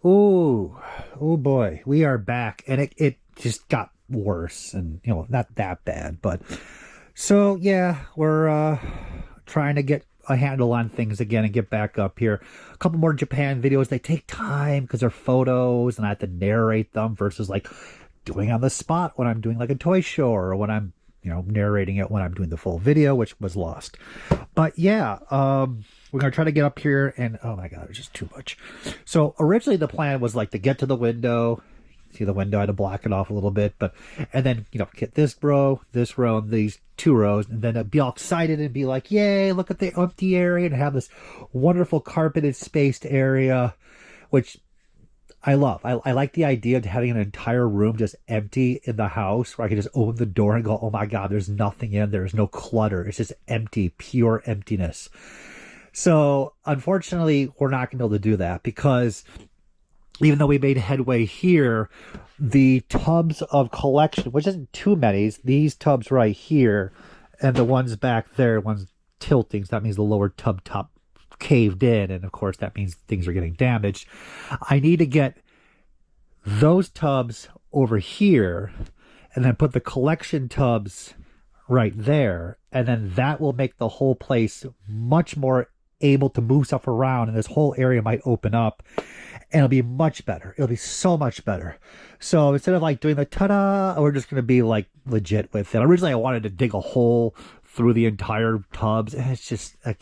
Oh, oh boy, we are back, and it just got worse, and not that bad, but so yeah, we're trying to get a handle on things again and get back up here. A couple more Japan videos. They take time because they're photos, and I have to narrate them versus like doing on the spot when I'm doing like a toy show or when I'm narrating it when I'm doing the full video, which was lost. But yeah, we're gonna try to get up here, and oh my god, it's just too much. So originally the plan was like to get to the window. See the window, I had to block it off a little bit, and then get this row, and these two rows, and then I'd be all excited and be like, yay, look at the empty area, and have this wonderful carpeted spaced area, which I love. I like the idea of having an entire room just empty in the house where I can just open the door and go, oh my god, there's nothing in there, there's no clutter, it's just empty, pure emptiness. So unfortunately we're not gonna be able to do that, because even though we made headway here, the tubs of collection, which isn't too many, these tubs right here and the ones back there, one's tilting, so that means the lower tub top caved in, and of course that means things are getting damaged. I need to get those tubs over here and then put the collection tubs right there, and then that will make the whole place much more able to move stuff around, and this whole area might open up, and it'll be much better. It'll be so much better. So instead of like doing the ta-da, we're just going to be like legit with it. Originally I wanted to dig a hole through the entire tubs, and it's just like,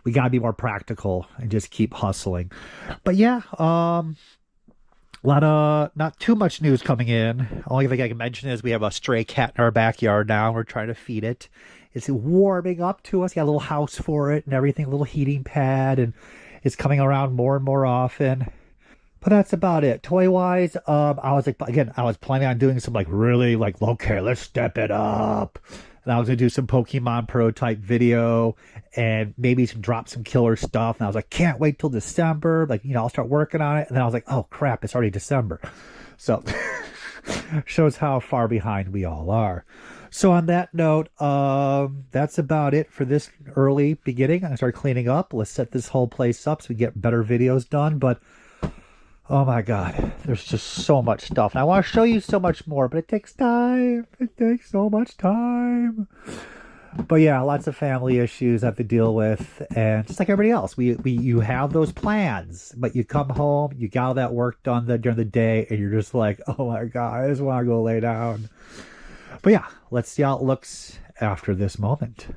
we got to be more practical and just keep hustling. But yeah, a lot of not too much news coming in. Only thing I can mention is we have a stray cat in our backyard now. We're trying to feed it. It's warming up to us. Got a little house for it and everything, a little heating pad, and it's coming around more and more often. But that's about it. Toy-wise, I was like, again, I was planning on doing some like really like, okay, let's step it up. And I was going to do some Pokemon prototype video and maybe drop some killer stuff. And I was like, can't wait till December. Like, I'll start working on it. And then I was like, oh crap, it's already December. So shows how far behind we all are. So on that note, that's about it for this early beginning. I'm going to start cleaning up. Let's set this whole place up so we get better videos done. But oh my god, there's just so much stuff. And I want to show you so much more, but it takes time. It takes so much time. But yeah, lots of family issues I have to deal with. And just like everybody else, you have those plans, but you come home, you got all that work done during the day, and you're just like, oh my god, I just want to go lay down. But yeah, let's see how it looks after this moment.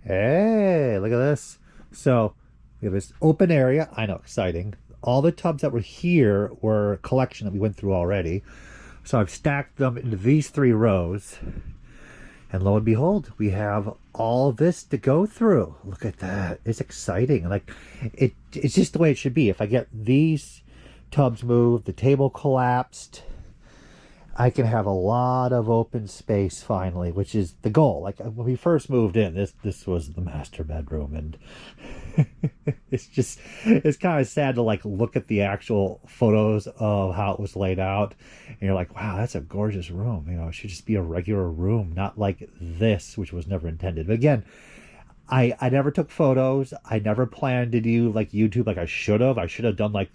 Hey, look at this. So we have this open area. I know, exciting. All the tubs that were here were a collection that we went through already. So I've stacked them into these three rows. And lo and behold, we have all this to go through. Look at that. It's exciting. Like, it's just the way it should be. If I get these tubs moved, the table collapsed, I can have a lot of open space finally, which is the goal. Like when we first moved in, this was the master bedroom, and it's kind of sad to like look at the actual photos of how it was laid out, and you're like, wow, that's a gorgeous room. It should just be a regular room, not like this, which was never intended. But again, I never took photos. I never planned to do like YouTube like I should have. I should have done like,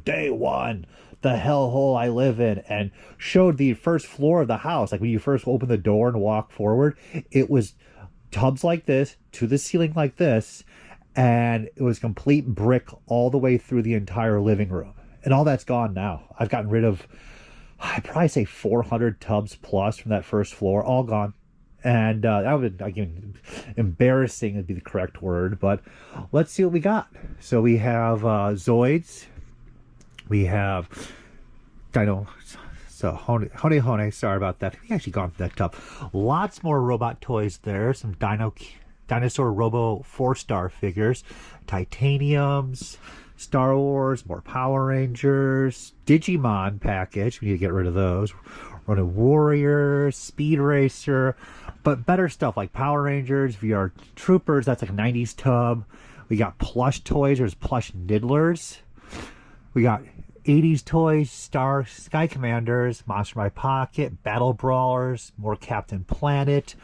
day one, the hellhole I live in, and showed the first floor of the house. Like when you first open the door and walk forward, it was tubs like this to the ceiling like this, and it was complete brick all the way through the entire living room. And all that's gone now. I've gotten rid of, I'd probably say 400 tubs plus from that first floor, all gone. And that would, again, embarrassing would be the correct word, but let's see what we got. So we have Zoids, we have Dino, so Hone, sorry about that. We actually gone through that tub. Lots more robot toys there, some Dinosaur Robo 4-star figures, Titaniums, Star Wars, more Power Rangers, Digimon package, we need to get rid of those, Ronin Warrior, Speed Racer, but better stuff like Power Rangers, VR Troopers, that's like a 90's tub. We got plush toys, there's plush Niddlers. We got 80's toys, Sky Commanders, Monster in My Pocket, Battle Brawlers, more Captain Planet,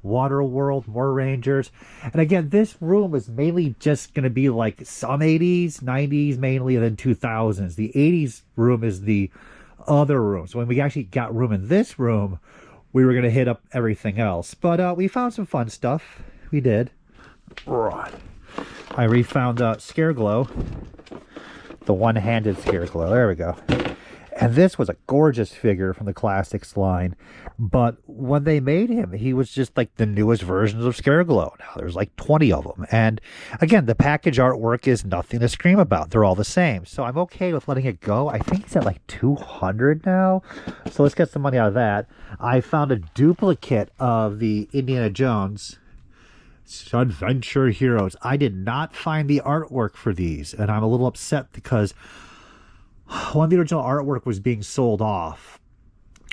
Water World, more Rangers. And again, this room is mainly just going to be like some 80s, 90s mainly, and then 2000s. The 80s room is the other room. So when we actually got room in this room, we were going to hit up everything else. But we found some fun stuff. We did. I refound Scare Glow. The one-handed Scare Glow. There we go. And this was a gorgeous figure from the Classics line. But when they made him, he was just like the newest versions of Scare Glow. Now there's like 20 of them. And again, the package artwork is nothing to scream about. They're all the same. So I'm okay with letting it go. I think he's at like 200 now. So let's get some money out of that. I found a duplicate of the Indiana Jones Adventure Heroes. I did not find the artwork for these. And I'm a little upset because one of the original artwork was being sold off,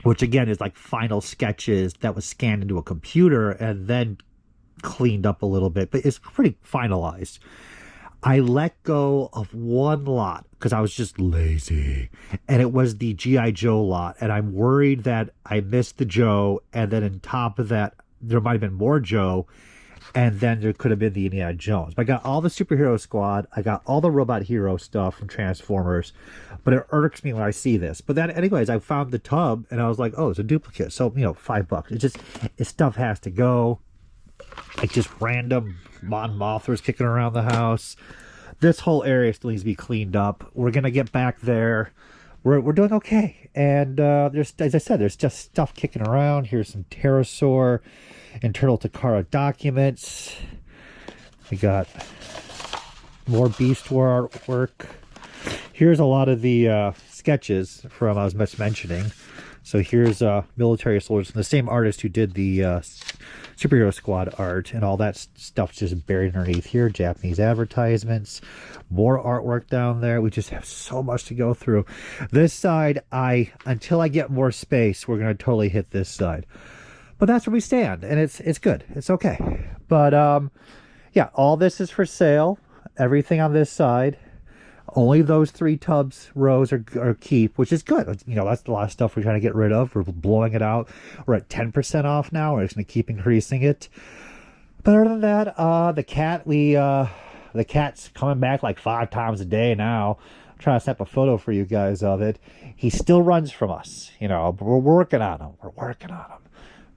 which again is like final sketches that was scanned into a computer and then cleaned up a little bit, but it's pretty finalized. I let go of one lot because I was just lazy, and it was the G.I. Joe lot, and I'm worried that I missed the Joe, and then on top of that there might have been more Joe, and then there could have been the Indiana Jones. But I got all the superhero squad. I got all the robot hero stuff from Transformers. But it irks me when I see this. But then, anyways, I found the tub, and I was like, oh, it's a duplicate. So, you know, $5. It's just, this stuff has to go. Like, just random Mon Mothras kicking around the house. This whole area still needs to be cleaned up. We're going to get back there. We're doing okay. And there's, as I said, there's just stuff kicking around. Here's some Pterosaur internal Takara documents. We got more Beast War artwork. Here's a lot of the sketches from I was just mentioning. So here's military soldiers, the same artist who did the superhero squad art, and all that stuff's just buried underneath here. Japanese advertisements, more artwork down there. We just have so much to go through. This side, until I get more space, we're going to totally hit this side. But that's where we stand, and it's good. It's okay. But yeah, all this is for sale. Everything on this side. Only those 3 tubs rows are keep, which is good. You know, that's a lot of stuff we're trying to get rid of. We're blowing it out. We're at 10% off now. We're just going to keep increasing it. But other than that, the cat's coming back like 5 times a day now. I'm trying to snap a photo for you guys of it. He still runs from us. You know, we're working on him. We're working on him.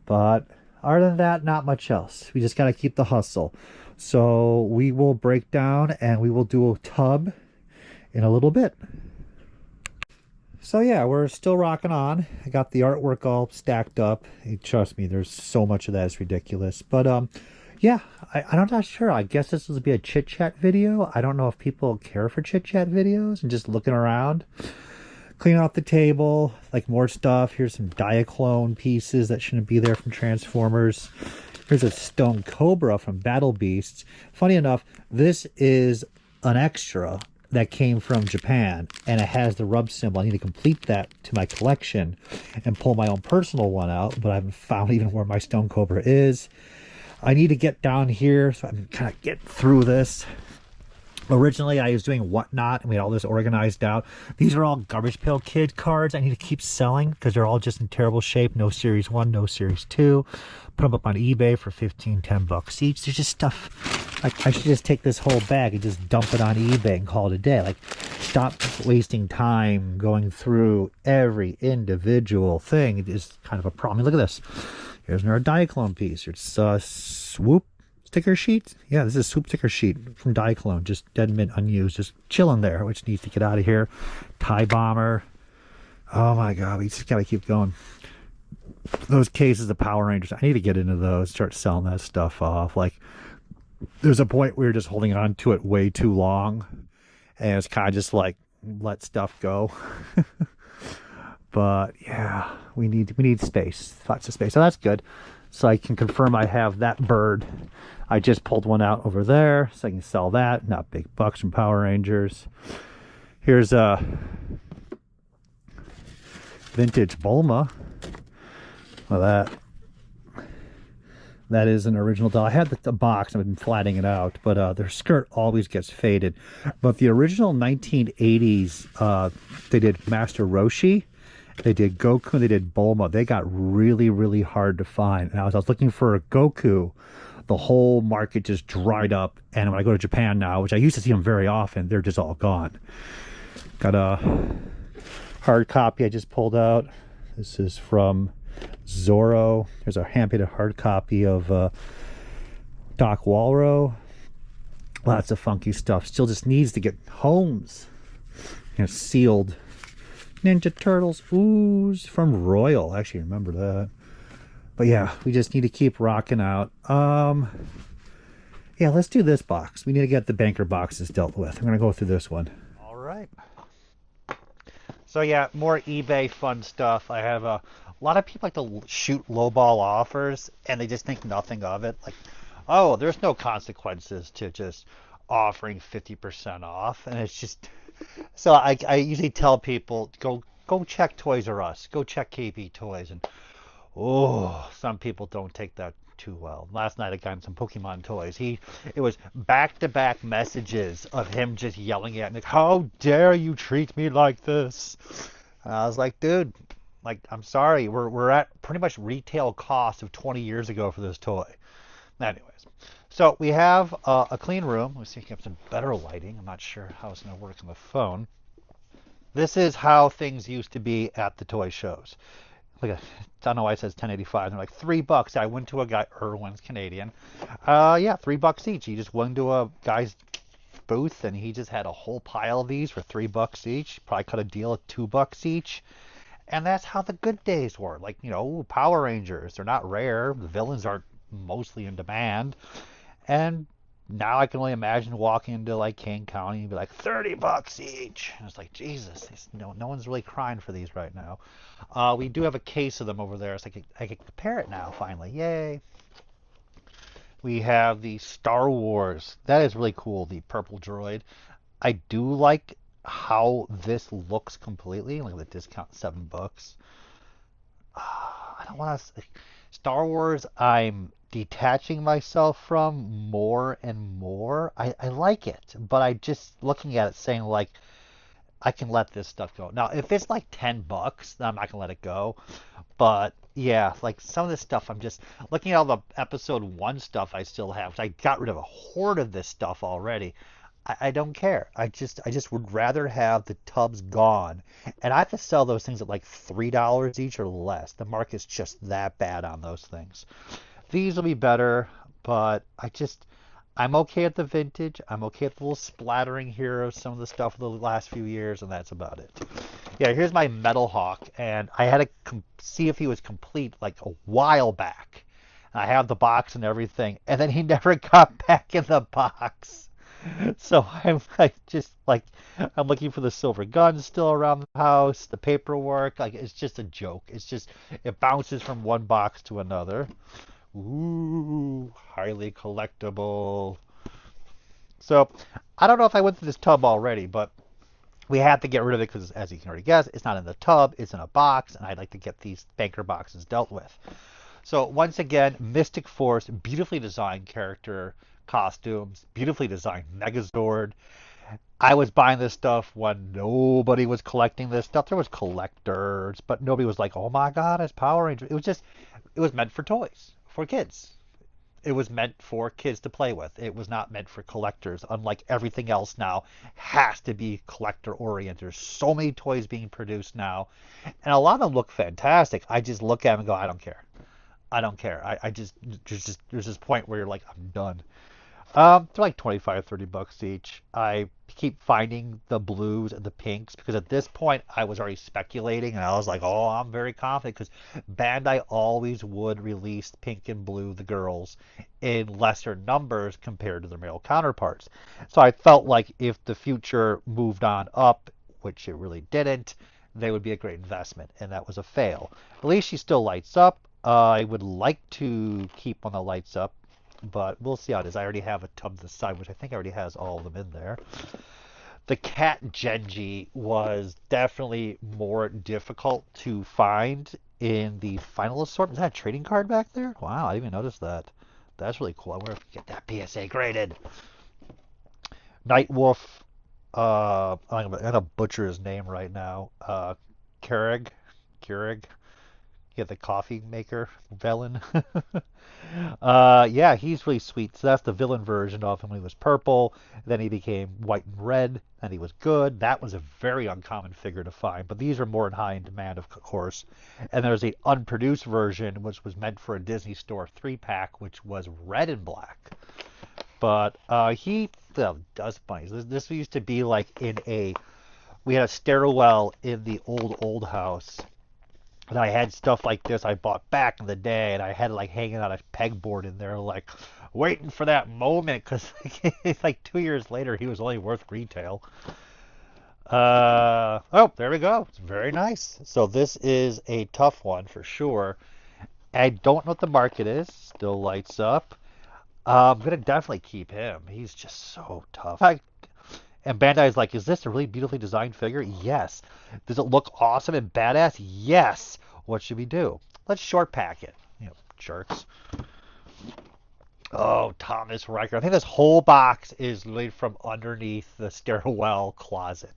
But other than that, not much else. We just got to keep the hustle. So we will break down and we will do a tub in a little bit. So yeah, we're still rocking on. I got the artwork all stacked up. Trust me, there's so much of that, it's ridiculous. But yeah, I'm not sure. I guess this will be a chit chat video. I don't know if people care for chit chat videos and just looking around. Cleaning off the table, like more stuff. Here's some Diaclone pieces that shouldn't be there from Transformers. Here's a Stone Cobra from Battle Beasts. Funny enough, this is an extra that came from Japan, and it has the rub symbol. I need to complete that to my collection and pull my own personal one out, but I haven't found even where my Stone Cobra is. I need to get down here so I can kind of get through this. Originally, I was doing Whatnot, and we had all this organized out. These are all Garbage Pail Kid cards I need to keep selling because they're all just in terrible shape. No Series 1, no Series 2. Put them up on eBay for $15, $10 each. There's just stuff. Like, I should just take this whole bag and just dump it on eBay and call it a day. Like, stop wasting time going through every individual thing. It is kind of a problem. Look at this. Here's another Diaclone piece. It's Swoop sticker sheet. Yeah, this is Swoop sticker sheet from Diaclone, just dead mint, unused, just chilling there, which needs to get out of here. Tie Bomber. Oh my god, we just gotta keep going. Those cases of Power Rangers, I need to get into those, start selling that stuff off. Like, there's a point where you're just holding on to it way too long, and it's kind of just like, let stuff go. But yeah, we need space, lots of space. So that's good. So I can confirm I have that bird. I just pulled one out over there, so I can sell that. Not big bucks from Power Rangers. Here's a vintage Bulma. Well, that is an original doll. I had the box, I've been flattening it out, but their skirt always gets faded. But the original 1980s, they did Master Roshi, They did Goku and they did Bulma. They got really, really hard to find. And I was looking for a Goku. The whole market just dried up. And when I go to Japan now, which I used to see them very often, they're just all gone. Got a hard copy I just pulled out. This is from Zorro. There's a hand-painted hard copy of Doc Walro. Lots of funky stuff. Still just needs to get homes. Sealed. Ninja Turtles ooze from Royal. I actually remember that. But yeah, we just need to keep rocking out. Yeah, let's do this box. We need to get the banker boxes dealt with. I'm going to go through this one. All right. So yeah, more eBay fun stuff. I have a lot of people like to shoot lowball offers, and they just think nothing of it. Like, oh, there's no consequences to just offering 50% off, and it's just. So I usually tell people go check Toys R Us, go check KB Toys, and oh, some people don't take that too well. Last night I got some Pokemon toys. It was back-to-back messages of him just yelling at me, like, "How dare you treat me like this?" And I was like, dude, like, I'm sorry, we're at pretty much retail cost of 20 years ago for this toy. Anyways, so we have a clean room. Let's see if we have some better lighting. I'm not sure how it's going to work on the phone. This is how things used to be at the toy shows. Look at, I don't know why it says 1085. They're like $3. I went to a guy, Irwin's Canadian. Yeah, $3 each. He just went to a guy's booth and he just had a whole pile of these for $3 each. Probably cut a deal at $2 each. And that's how the good days were. Like, Power Rangers. They're not rare. The villains aren't mostly in demand. And now I can only imagine walking into like King County and be like $30 each. And it's like, Jesus, no one's really crying for these right now. We do have a case of them over there, so I can compare it now finally. Yay! We have the Star Wars. That is really cool. The purple droid. I do like how this looks completely. Look at the discount, $7. I don't want to. Star Wars, I'm detaching myself from more and more. I like it, but I just looking at it saying like I can let this stuff go. Now, if it's like $10, then I'm not gonna let it go. But yeah, like some of this stuff, I'm just looking at all the episode 1 stuff I still have. I got rid of a horde of this stuff already. I don't care. I just would rather have the tubs gone. And I have to sell those things at like $3 each or less. The market's just that bad on those things. These will be better, but I'm okay at the vintage. I'm okay with the little splattering here of some of the stuff of the last few years, and that's about it. Yeah, here's my Metal Hawk, and I had to see if he was complete like a while back. And I have the box and everything, and then he never got back in the box. So I'm I'm looking for the silver gun still around the house, the paperwork, like it's just a joke. It bounces from one box to another. Ooh, highly collectible. So I don't know if I went through this tub already, but we had to get rid of it because, as you can already guess, it's not in the tub, it's in a box, and I'd like to get these banker boxes dealt with. So once again, Mystic Force, beautifully designed character costumes, beautifully designed Megazord. I was buying this stuff when nobody was collecting this stuff. There was collectors, but nobody was like, "Oh my God, it's Power Rangers." It was meant for toys, for kids. It was meant for kids to play with. It was not meant for collectors. Unlike everything else now, has to be collector oriented. There's so many toys being produced now, and a lot of them look fantastic. I just look at them and go, "I don't care. I don't care." There's this point where you're like, "I'm done." They're like 25, $30 each. I keep finding the blues and the pinks because at this point I was already speculating and I was like, oh, I'm very confident because Bandai always would release pink and blue, the girls, in lesser numbers compared to their male counterparts. So I felt like if the future moved on up, which it really didn't, they would be a great investment, and that was a fail. At least she still lights up. I would like to keep one that lights up, but we'll see how it is. I already have a tub this side, which I think already has all of them in there. The cat Genji was definitely more difficult to find in the final assortment. Is that a trading card back there? Wow, I didn't even notice that. That's really cool. I wonder if we can get that PSA graded. Nightwolf, I'm going to butcher his name right now. Kerrig. Keurig. Yeah, the coffee maker villain. Yeah, he's really sweet. So that's the villain version of him when he was purple. Then he became white and red, and he was good. That was a very uncommon figure to find, but these are more in high in demand, of course. And there's a unproduced version, which was meant for a Disney Store 3-pack, which was red and black. But dust bunnies. This used to be like we had a stairwell in the old house. And I had stuff like this I bought back in the day, and I had like hanging on a pegboard in there, like waiting for that moment, because it's like 2 years later, he was only worth retail. Oh, there we go. It's very nice. So this is a tough one for sure. I don't know what the market is. Still lights up. I'm gonna definitely keep him. He's just so tough. And Bandai's like, is this a really beautifully designed figure? Yes. Does it look awesome and badass? Yes. What should we do? Let's short pack it. Jerks. Oh, Thomas Riker. I think this whole box is laid from underneath the stairwell closet.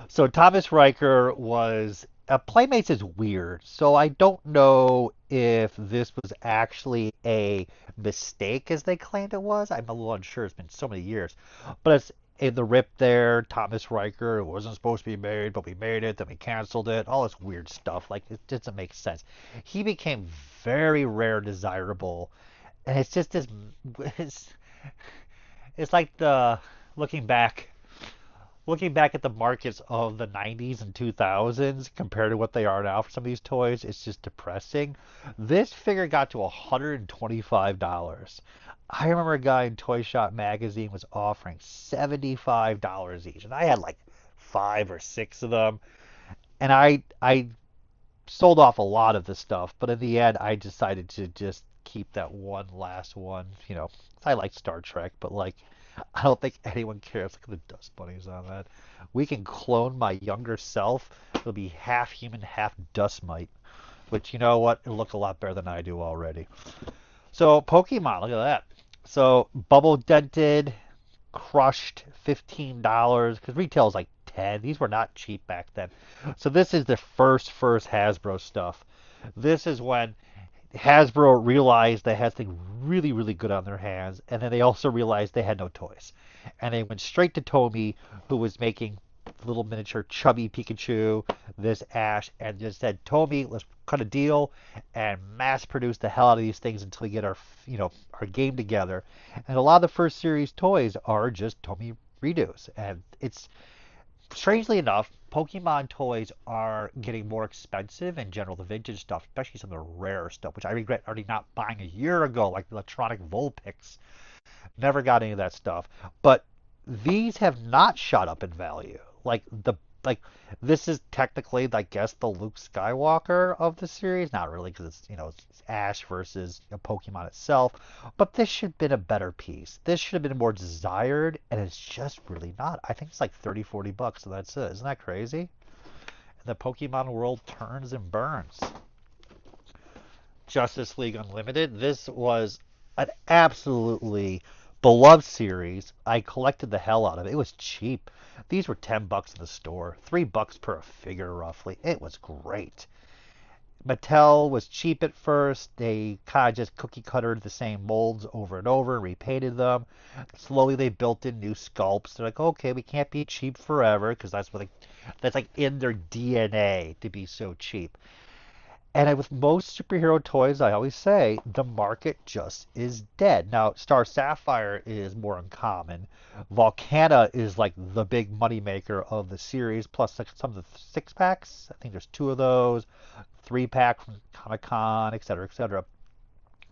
So Thomas Riker was... Playmates is weird, so I don't know if this was actually a mistake as they claimed it was. I'm a little unsure. It's been so many years. But it's in the rip there, Thomas Riker, it wasn't supposed to be made, but we made it, then we canceled it, all this weird stuff. Like, it doesn't make sense. He became very rare, desirable, and it's just this, it's like looking back at the markets of the 90's and 2000's compared to what they are now for some of these toys, it's just depressing. This figure got to $125. I remember a guy in Toy Shop magazine was offering $75 each, and I had like 5 or 6 of them, and I sold off a lot of the stuff, but in the end, I decided to just keep that one last one. I like Star Trek, but like, I don't think anyone cares. Look at the dust bunnies on that. We can clone my younger self. It'll be half human, half dust mite, which, you know what? It'll look a lot better than I do already. So Pokemon, look at that. So bubble dented, crushed, $15, because retail is like 10. These were not cheap back then. So this is the first Hasbro stuff. This is when Hasbro realized they had things really, really good on their hands, and then they also realized they had no toys. And they went straight to Tomy, who was making little miniature chubby Pikachu, this Ash, and just said, Tomy, let's cut a deal and mass produce the hell out of these things until we get our game together. And a lot of the first series toys are just Tomy redos. And it's, strangely enough, Pokemon toys are getting more expensive in general, the vintage stuff, especially some of the rare stuff, which I regret already not buying a year ago, like the electronic Vulpix. Never got any of that stuff. But these have not shot up in value. Like this is technically, I guess, the Luke Skywalker of the series. Not really, because it's Ash versus Pokemon itself. But this should have been a better piece. This should have been more desired, and it's just really not. I think it's like $30-40, so that's it. Isn't that crazy? And the Pokemon world turns and burns. Justice League Unlimited. This was an absolutely beloved series. I collected the hell out of it. It was cheap. These were $10 in the store, $3 per figure roughly. It was great. Mattel was cheap at first. They kind of just cookie cuttered the same molds over and over and repainted them. Slowly they built in new sculpts. They're like, okay, we can't be cheap forever, because that's like in their DNA to be so cheap. And with most superhero toys, I always say, the market just is dead. Now, Star Sapphire is more uncommon. Volcana is like the big moneymaker of the series, plus some of the 6-packs. I think there's 2 of those, 3-pack from Comic-Con, etc., etc.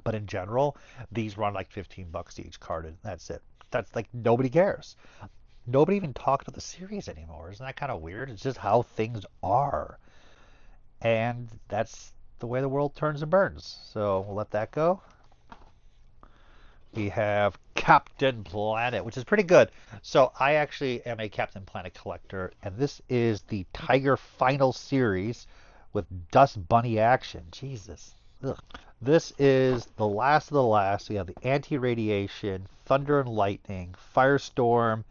But in general, these run like $15 each carded. That's it. That's like, nobody cares. Nobody even talks about the series anymore. Isn't that kind of weird? It's just how things are. And that's the way the world turns and burns. So we'll let that go. We have Captain Planet, which is pretty good. So I actually am a Captain Planet collector, and this is the Tiger Final Series with Dust Bunny action. Jesus. Ugh. This is the last of the last. We have the Anti-Radiation, Thunder and Lightning, Firestorm,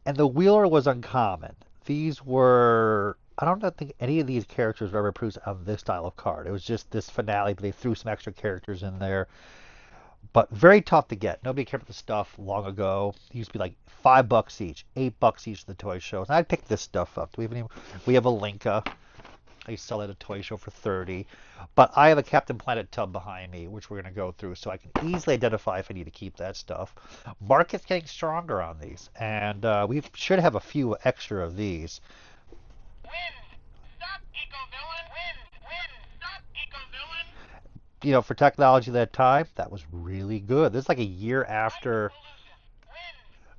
and the Wheeler was uncommon. These were I don't think any of these characters were ever produced on this style of card. It was just this finale, but they threw some extra characters in there. But very tough to get. Nobody cared about the stuff long ago. It used to be like $5 each, $8 each at the toy shows. And I'd pick this stuff up. Do we have any? We have a Linka. I sell at a toy show for 30. But I have a Captain Planet tub behind me, which we're going to go through, so I can easily identify if I need to keep that stuff. Market's getting stronger on these, and we should have a few extra of these. You know, for technology at that time, that was really good. This is like a year after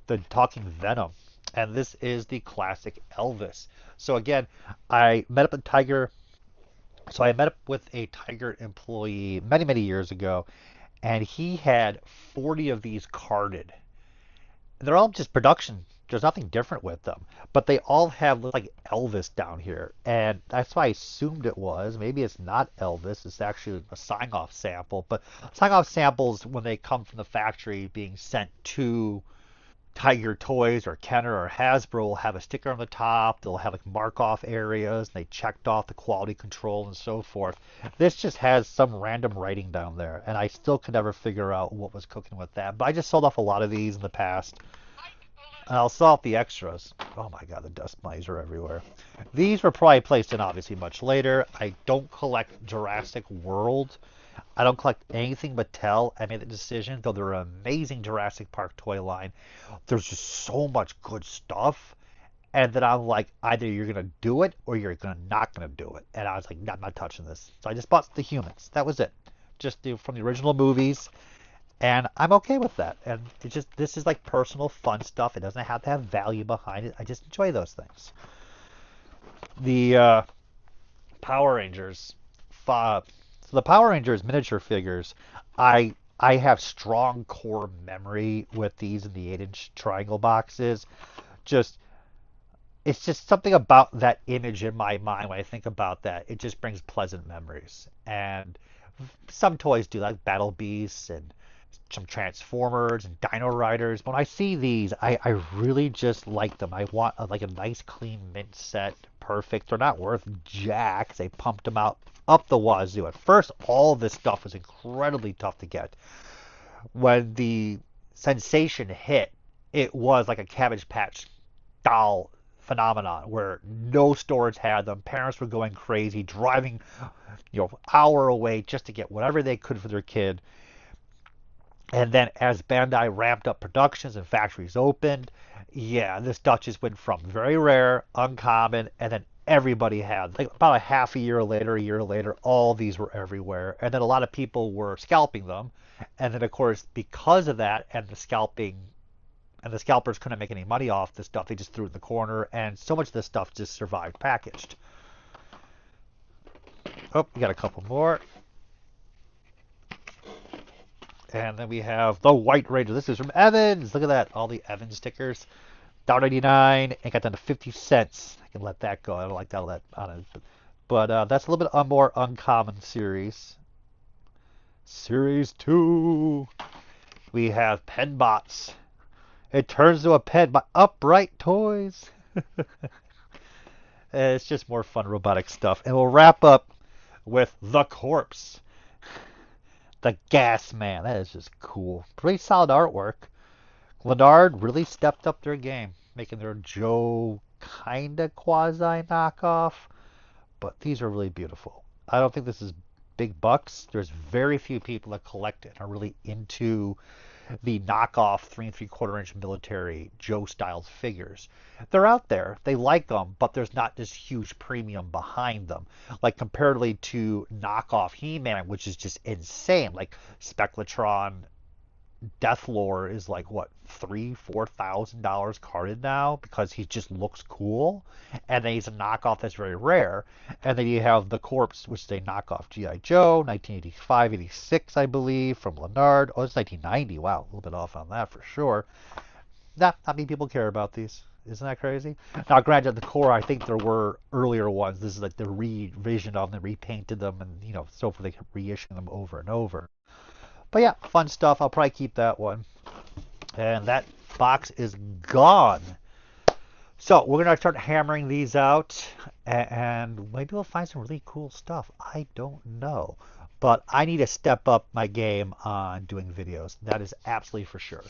the Talking Venom, and this is the classic Elvis. So again, I met up with Tiger. So I met up with a Tiger employee many, many years ago, and he had 40 of these carded. They're all just production. There's nothing different with them, but they all have like Elvis down here, and that's why I assumed it was. Maybe it's not Elvis. It's actually a sign-off sample. But sign-off samples, when they come from the factory being sent to Tiger Toys or Kenner or Hasbro, will have a sticker on the top. They'll have like mark off areas. And they checked off the quality control and so forth. This just has some random writing down there, and I still could never figure out what was cooking with that. But I just sold off a lot of these in the past. And I'll sell off the extras. Oh my god, the dust mites are everywhere. These were probably placed in obviously much later. I don't collect Jurassic World. I don't collect anything but Mattel. I made the decision, though they're an amazing Jurassic Park toy line. There's just so much good stuff. And then I'm like, either you're going to do it or you're not going to do it. And I was like, I'm not touching this. So I just bought the humans. That was it. Just from the original movies. And I'm okay with that. And it just, this is like personal fun stuff. It doesn't have to have value behind it. I just enjoy those things. The Power Rangers. So the Power Rangers miniature figures, I have strong core memory with these in the 8-inch triangle boxes. Just it's just something about that image in my mind when I think about that. It just brings pleasant memories. And some toys do, like Battle Beasts and some Transformers and Dino Riders. When I see these, I really just like them. I want like a nice clean mint set. Perfect. They're not worth jack. They pumped them out up the wazoo. At first, all this stuff was incredibly tough to get. When the sensation hit, it was like a Cabbage Patch doll phenomenon where no stores had them. Parents were going crazy, driving, hour away just to get whatever they could for their kid. And then as Bandai ramped up productions and factories opened, yeah, this stuff just went from very rare, uncommon, and then everybody had. Like about a year later, all these were everywhere. And then a lot of people were scalping them. And then, of course, because of that and the scalping, and the scalpers couldn't make any money off this stuff, they just threw it in the corner. And so much of this stuff just survived packaged. Oh, we got a couple more. And then we have the White Ranger. This is from Evans. Look at that. All the Evans stickers. $1.99 and got down to 50 cents. I can let that go. I don't like that on it. But that's a little bit more uncommon series. Series 2. We have Penbots. It turns to a pen by Upright Toys. It's just more fun robotic stuff. And we'll wrap up with The Corpse. The Gas Man. That is just cool. Pretty solid artwork. Leonard really stepped up their game, making their Joe kinda quasi knockoff. But these are really beautiful. I don't think this is big bucks. There's very few people that collect it and are really into the knockoff 3 3/4 inch military Joe styled figures. They're out there. They like them, but there's not this huge premium behind them. Like comparatively to knockoff He-Man, which is just insane. Like Spectratron Deathlore is like what, $3,000-$4,000 carded now because he just looks cool, and then he's a knockoff that's very rare. And then you have the Corpse, which is a knockoff GI Joe, 1985-86, I believe, from Leonard. Oh, it's 1990. Wow, a little bit off on that for sure. Not many people care about these. Isn't that crazy? Now, granted, at the core, I think there were earlier ones. This is like the revision of them, repainted them, and so forth. They kept reissuing them over and over. But yeah, fun stuff. I'll probably keep that one. And that box is gone. So we're gonna start hammering these out, and maybe we'll find some really cool stuff. I don't know, but I need to step up my game on doing videos. That is absolutely for sure.